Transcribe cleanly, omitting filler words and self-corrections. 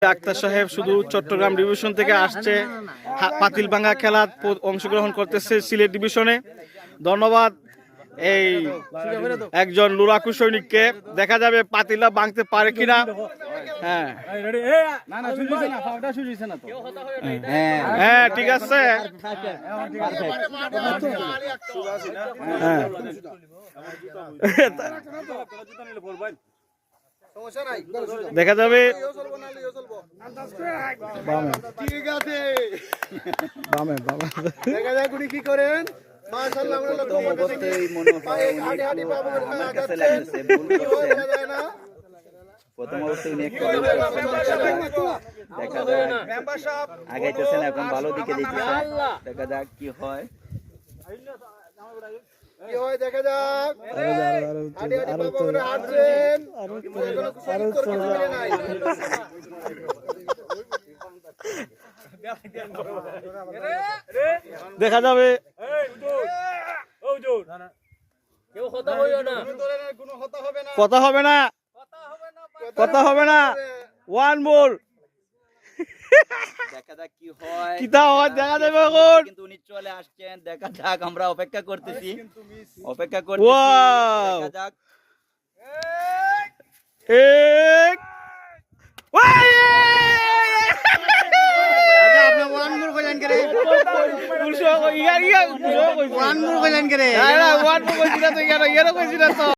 আক্তার সাহেব শুধু চট্টগ্রাম ডিভিশন থেকে আসছে, পাতিলভাঙ্গা খেলা অংশগ্রহণ করতেছে সিলেট ডিভিশনে। ধন্যবাদ এই একজন লুরাকু সৈনিককে। দেখা যাবে পাতিলা ভাঙতে পারে কিনা। হ্যাঁ হ্যাঁ ঠিক আছে। দেখা যাবে কি করেন প্রথম অবস্থায় উনি দেখা যাক আগাইতেছেন, এখন ভালো দিকে দেখতেছেন। দেখা যাক কি হয়। দেখা যাক দেখা যাবে কথা হবে না, কথা হবে না। ওয়ান মোর দেখা যাক কি হয়। কিতা হয় দেখা যাবে এখন। কিন্তু উনি চলে আসছেন, দেখা যাক। আমরা অপেক্ষা করতেছি, অপেক্ষা করতেছি। দেখা যাক। এক ওয়ান মোর কইলেন করে ইয়া ইয়া ওয়ান মোর কইলেন করে ওয়ান মোর কইছিনা তো ইয়ারা কইছিনা তো।